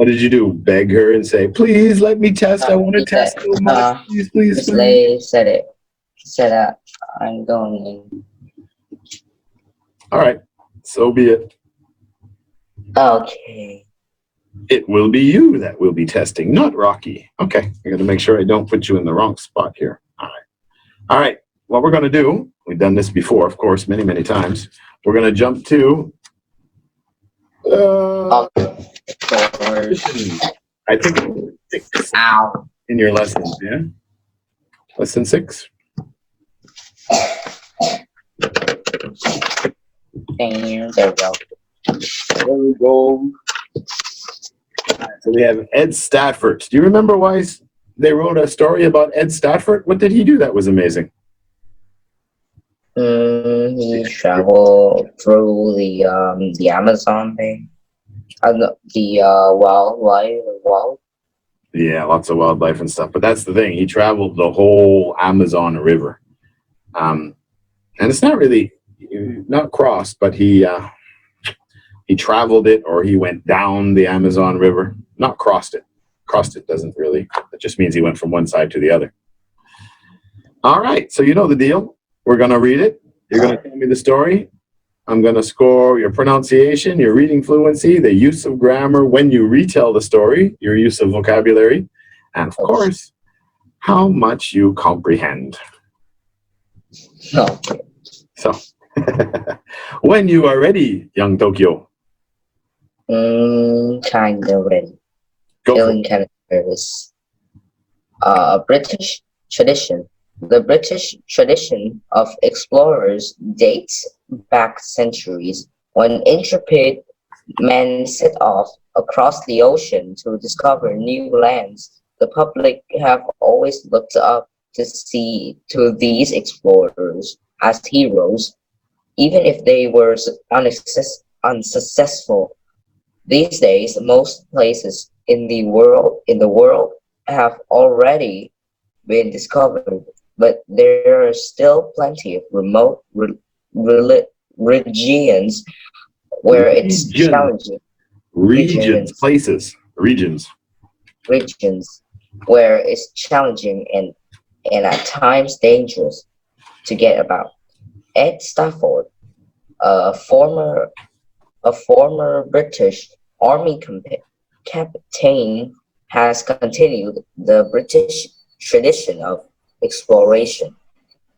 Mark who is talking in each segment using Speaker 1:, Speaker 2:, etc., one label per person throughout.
Speaker 1: did you do? Beg her and say, "Please let me test. I want to
Speaker 2: He said,
Speaker 1: test so much. Please, please,
Speaker 2: Miss
Speaker 1: please."
Speaker 2: Lay said it. He said that I'm going in.
Speaker 1: All right, so be it.
Speaker 2: Okay.
Speaker 1: It will be you that will be testing, not Rocky. Okay, I got to make sure I don't put you in the wrong spot here. All right. All right. What we're going to do, we've done this before, of course, many, many times. We're going to jump to I think it's 6 in your lesson, yeah? Lesson 6.
Speaker 2: There we go.
Speaker 1: There we go. So we have Ed Stafford. Do you remember why they wrote a story about Ed Stafford? What did he do that was amazing?
Speaker 2: He traveled through the Amazon thing. The wild.
Speaker 1: Yeah, lots of wildlife and stuff. But that's the thing. He traveled the whole Amazon River. And it's not really, not crossed, but he traveled it, or he went down the Amazon River. Not crossed it. Crossed it doesn't really. It just means he went from one side to the other. All right. So you know the deal. We're going to read it. You're going to tell me the story. I'm going to score your pronunciation, your reading fluency, the use of grammar when you retell the story, your use of vocabulary, and of course, how much you comprehend.
Speaker 2: Okay.
Speaker 1: So, when you are ready, young Tokyo.
Speaker 2: Kind of ready. Feeling kind of nervous. British tradition. The British tradition of explorers dates back centuries, when intrepid men set off across the ocean to discover new lands. The public have always looked up to these explorers as heroes, even if they were unsuccessful. These days, most places in the world have already been discovered, but there are still plenty of remote regions where it's challenging.
Speaker 1: Regions
Speaker 2: Where it's challenging and at times dangerous to get about. Ed Stafford, a former British Army captain, has continued the British tradition of exploration.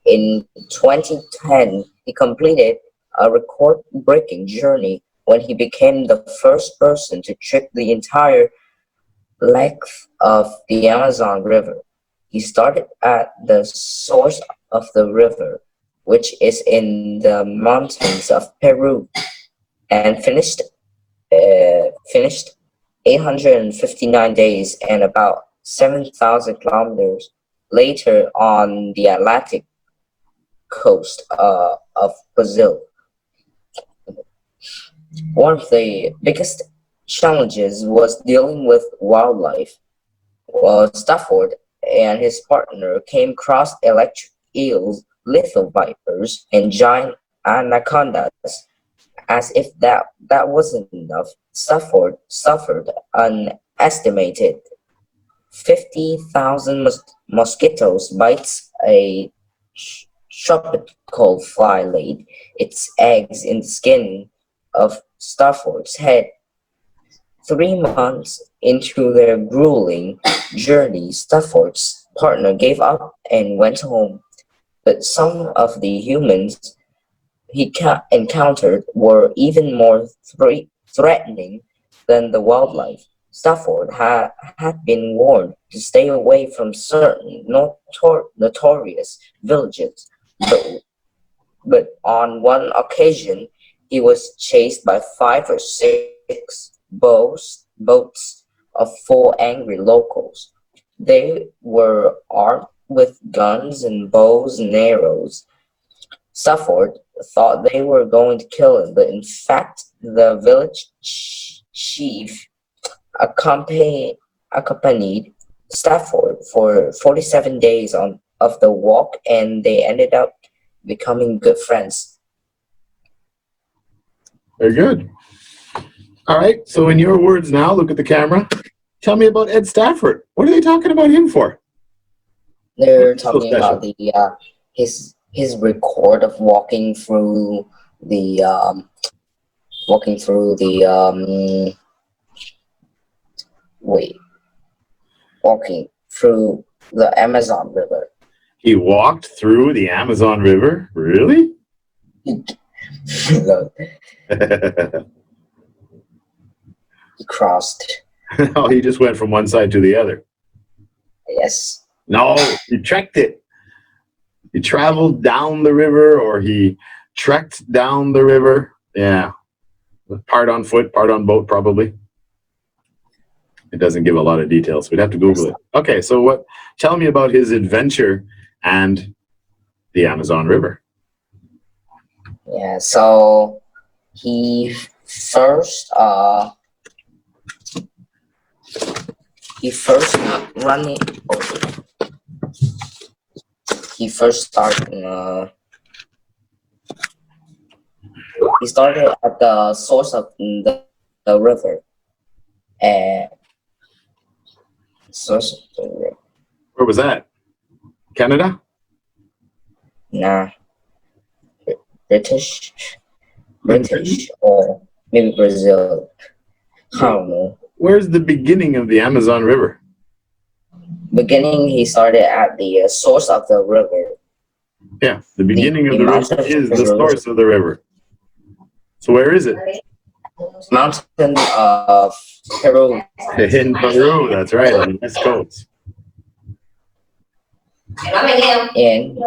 Speaker 2: In 2010, he completed a record-breaking journey when he became the first person to trek the entire length of the Amazon River. He started at the source of the river, which is in the mountains of Peru, and finished 859 days and about 7,000 kilometers later on the Atlantic coast of Brazil. One of the biggest challenges was dealing with wildlife. Stafford and his partner came across electric eels, lethal vipers, and giant anacondas. As if that wasn't enough, Stafford suffered an estimated 50,000 mosquitoes bites. A tropical fly laid its eggs in the skin of Stafford's head. 3 months into their grueling journey, Stafford's partner gave up and went home. But some of the humans he encountered were even more threatening than the wildlife. Stafford had been warned to stay away from certain notorious villages, but on one occasion he was chased by 5 or 6 boats of 4 angry locals. They were armed with guns and bows and arrows. Stafford thought they were going to kill him, but in fact the village chief accompanied Stafford for 47 days of the walk, and they ended up becoming good friends.
Speaker 1: Very good. All right. So in your words now, look at the camera. Tell me about Ed Stafford. What are they talking about him for?
Speaker 2: They're
Speaker 1: What's so
Speaker 2: talking about
Speaker 1: special?
Speaker 2: the his record of the walking through the wait walking through the Amazon River.
Speaker 1: He walked through the Amazon River? Really?
Speaker 2: He crossed.
Speaker 1: Oh, he just went from one side to the other.
Speaker 2: Yes.
Speaker 1: No, he trekked it. He traveled down the river or he trekked down the river. Yeah. Part on foot, part on boat, probably. It doesn't give a lot of details. We'd have to Google it. Okay, so what? Tell me about his adventure and the Amazon River.
Speaker 2: Yeah. So he first he first running. He first started. He started at the source of the river. Source of the river.
Speaker 1: Where was that? Canada?
Speaker 2: Nah, British, or maybe Brazil. I don't know.
Speaker 1: Where's the beginning of the Amazon River?
Speaker 2: Beginning, he started at the source of the river.
Speaker 1: Yeah, the beginning of the river
Speaker 2: mountain
Speaker 1: is the
Speaker 2: river.
Speaker 1: source of the river. So where is it?
Speaker 2: Mountain of Peru.
Speaker 1: In Peru, that's right, on the west coast.
Speaker 2: And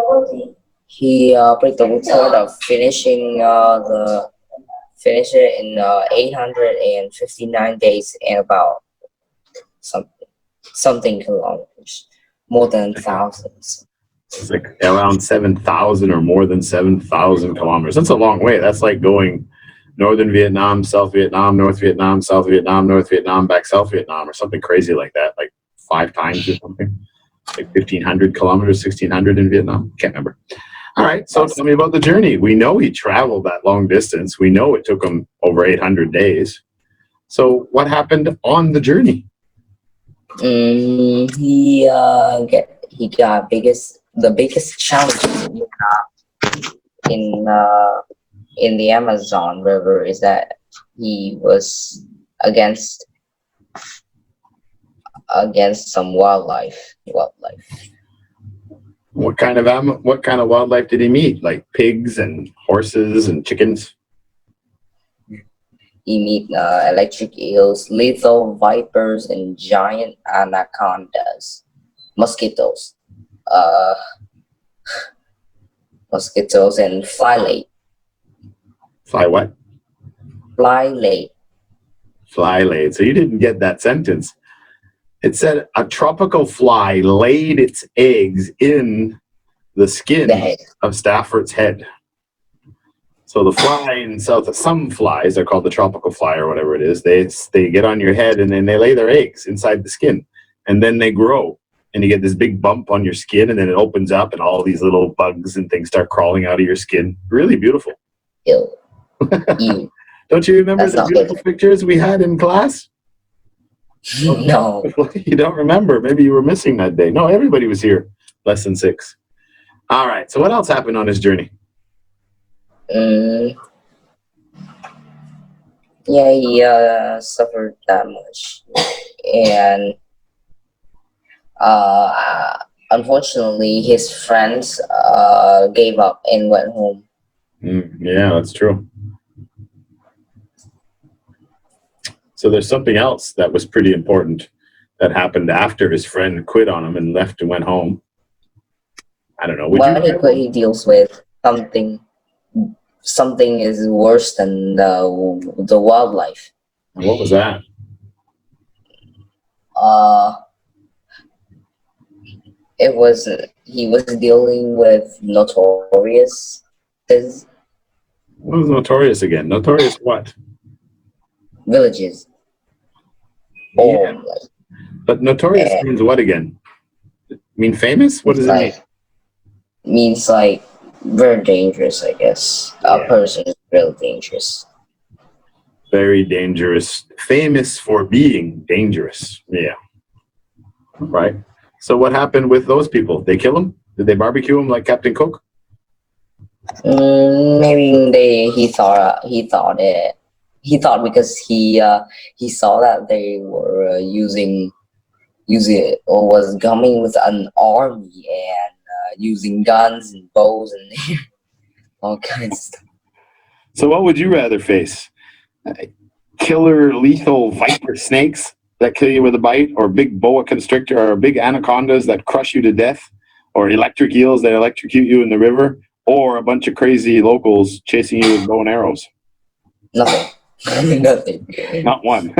Speaker 2: he break the record of finish it in 859 days and about something kilometers, more than thousands.
Speaker 1: It's like around 7,000 or more than 7,000 kilometers. That's a long way. That's like going northern Vietnam, South Vietnam, North Vietnam, South Vietnam, North Vietnam, back South Vietnam, or something crazy like that, like 5 times or something. Like 1,500 kilometers, 1,600 in Vietnam. Can't remember. All right, so tell me about the journey. We know he traveled that long distance. We know it took him over 800 days. So what happened on the journey?
Speaker 2: He got the biggest challenge in the Amazon River is that he was against some wildlife.
Speaker 1: What kind of wildlife did he meet? Like pigs and horses and chickens?
Speaker 2: He meet electric eels, lethal vipers, and giant anacondas, mosquitoes, uh, and fly
Speaker 1: Fly what?
Speaker 2: late.
Speaker 1: Fly laid. So you didn't get that sentence. It said a tropical fly laid its eggs in the skin
Speaker 2: The head.
Speaker 1: of Stafford's head. So the fly in south, some flies are called the tropical fly or whatever it is. They get on your head and then they lay their eggs inside the skin, and then they grow, and you get this big bump on your skin, and then it opens up, and all these little bugs and things start crawling out of your skin. Really beautiful.
Speaker 2: Ew. Ew.
Speaker 1: Don't you remember
Speaker 2: That's
Speaker 1: the
Speaker 2: not
Speaker 1: beautiful
Speaker 2: good.
Speaker 1: pictures we had in class?
Speaker 2: No.
Speaker 1: You don't remember? Maybe you were missing that day. No, everybody was here. Lesson 6. All right. So what else happened on his journey?
Speaker 2: Yeah, he suffered that much, and unfortunately, his friends gave up and went home.
Speaker 1: Yeah, that's true. So there's something else that was pretty important that happened after his friend quit on him and left and went home. I don't know.
Speaker 2: When he quit, he deals with something. Something is worse than the wildlife.
Speaker 1: What was that?
Speaker 2: It was he was dealing with notorious
Speaker 1: What was notorious again? Notorious what?
Speaker 2: villages.
Speaker 1: Yeah. But notorious means what again? Mean famous? What does it mean?
Speaker 2: Means like very dangerous, I guess. A person is really dangerous.
Speaker 1: Very dangerous. Famous for being dangerous. Yeah. Right. So what happened with those people? They kill them? Did they barbecue them like Captain Cook?
Speaker 2: Maybe he thought because he saw that they were using or was coming with an army and using guns and bows and all kinds of stuff.
Speaker 1: So what would you rather face? Killer lethal viper snakes that kill you with a bite, or big boa constrictor, or big anacondas that crush you to death, or electric eels that electrocute you in the river, or a bunch of crazy locals chasing you with bow and arrows?
Speaker 2: Nothing. Nothing.
Speaker 1: Not one.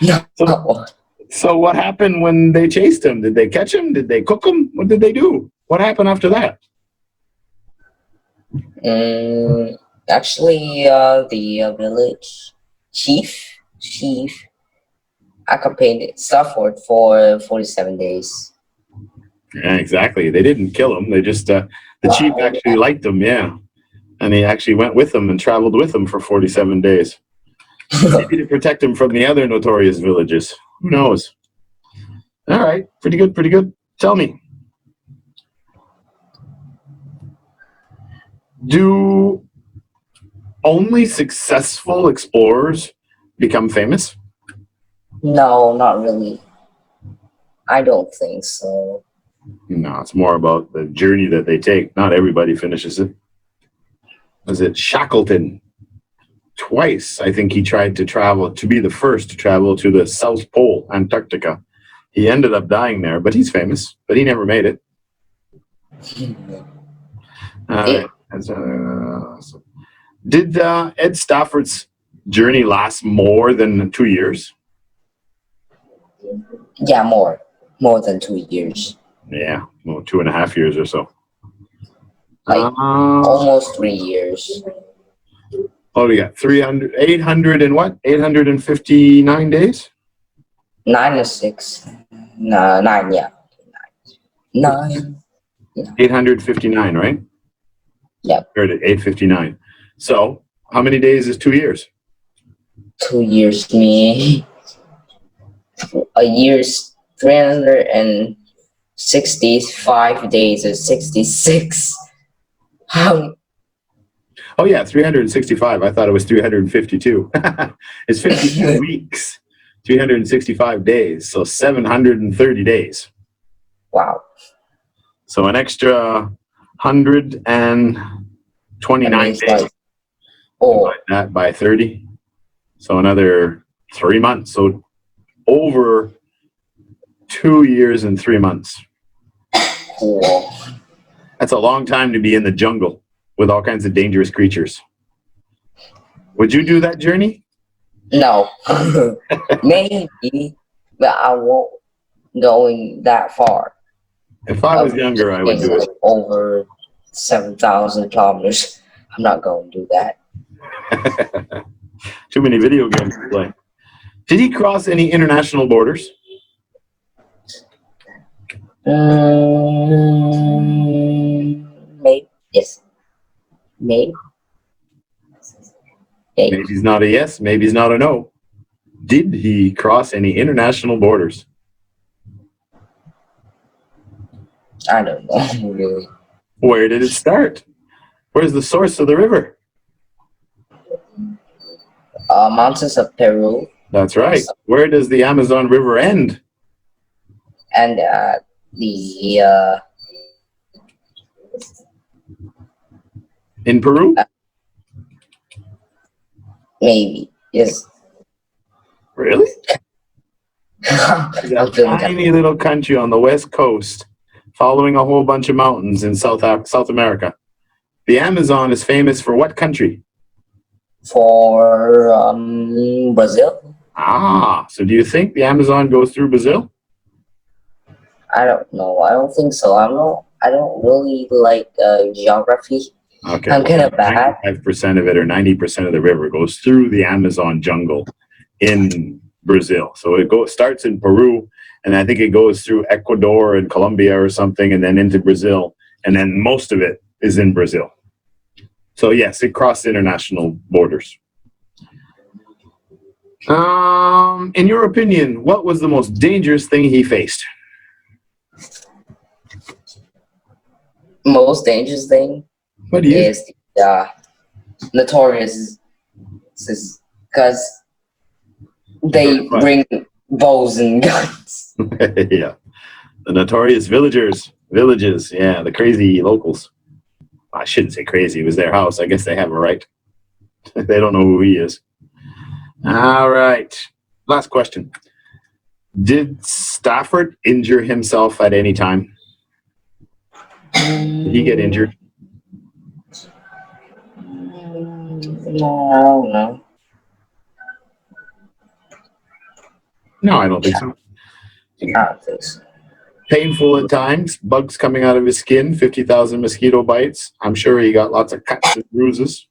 Speaker 2: Not
Speaker 1: So,
Speaker 2: one.
Speaker 1: so what happened when they chased him? Did they catch him? Did they cook him? What did they do? What happened after that?
Speaker 2: Actually, the village chief accompanied Stafford for 47 days.
Speaker 1: Yeah, exactly. They didn't kill him. They just the chief actually liked him, yeah, and he actually went with them and traveled with them for 47 days. Maybe to protect him from the other notorious villages. Who knows? All right, pretty good, pretty good. Tell me, do only successful explorers become famous?
Speaker 2: No, not really. I don't think so.
Speaker 1: No, it's more about the journey that they take. Not everybody finishes it. Was it Shackleton? Twice, I think he tried to travel, to be the first to travel to the South Pole, Antarctica. He ended up dying there, but he's famous, but he never made it. Did Ed Stafford's journey last more than 2 years?
Speaker 2: Yeah, more than 2 years.
Speaker 1: Yeah, well, 2.5 years or so.
Speaker 2: Like almost 3 years.
Speaker 1: Oh, we got 300, 800 and what? 859 days?
Speaker 2: 9 or 6. No, 9, yeah. 9.
Speaker 1: 859, right?
Speaker 2: Yeah.
Speaker 1: Heard it, 859. So, how many days is 2 years?
Speaker 2: 2 years me. A year's 365 days or 66.
Speaker 1: Oh, yeah, 365. I thought it was 352. It's 52 weeks, 365 days, so 730 days.
Speaker 2: Wow.
Speaker 1: So an extra 129 days.
Speaker 2: Like, oh,
Speaker 1: Divide that by 30. So another 3 months. So over 2 years and 3 months.
Speaker 2: cool.
Speaker 1: That's a long time to be in the jungle with all kinds of dangerous creatures. Would you do that journey?
Speaker 2: No. Maybe, but I won't going that far.
Speaker 1: If I was younger, I would do it.
Speaker 2: Over 7,000 kilometers. I'm not going to do that.
Speaker 1: Too many video games to play. Did he cross any international borders?
Speaker 2: Maybe. Yes. Maybe.
Speaker 1: Maybe he's not a yes, maybe he's not a no. Did he cross any international borders?
Speaker 2: I don't know, really.
Speaker 1: Where did it start? Where's the source of the river?
Speaker 2: Mountains of Peru.
Speaker 1: That's right. Where does the Amazon River end?
Speaker 2: And the
Speaker 1: In Peru?
Speaker 2: maybe yes.
Speaker 1: Really? It's a tiny little country on the west coast, following a whole bunch of mountains in South America. The Amazon is famous for what country?
Speaker 2: For Brazil.
Speaker 1: Ah, so do you think the Amazon goes through Brazil?
Speaker 2: I don't know. I don't think so. I don't really like geography.
Speaker 1: Okay.
Speaker 2: I'm kind of bad.
Speaker 1: 95% of it or 90% of the river goes through the Amazon jungle in Brazil. So it starts in Peru, and I think it goes through Ecuador and Colombia or something, and then into Brazil, and then most of it is in Brazil. So yes, it crossed international borders. In your opinion, what was the most dangerous thing he faced?
Speaker 2: Most dangerous thing
Speaker 1: What do you
Speaker 2: is the notorious, because they
Speaker 1: What?
Speaker 2: bring bows and guns.
Speaker 1: Yeah. The notorious villages. Yeah, the crazy locals. I shouldn't say crazy. It was their house. I guess they have a right. They don't know who he is. All right. Last question. Did Stafford injure himself at any time? Did he get injured?
Speaker 2: No.
Speaker 1: No, I don't think so.
Speaker 2: I don't think so.
Speaker 1: Painful at times, bugs coming out of his skin, 50,000 mosquito bites. I'm sure he got lots of cuts and bruises.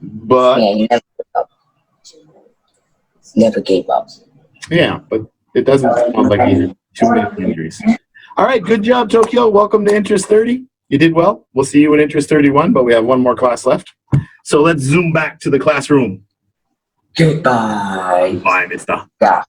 Speaker 1: But
Speaker 2: Yeah, he never gave up. Never gave up.
Speaker 1: yeah, but it doesn't sound like he had too many injuries. All right, good job, Tokyo. Welcome to Interest 30. You did well. We'll see you in Interest 31, but we have one more class left. So let's zoom back to the classroom.
Speaker 2: Goodbye.
Speaker 1: Bye, mister.
Speaker 2: Yeah.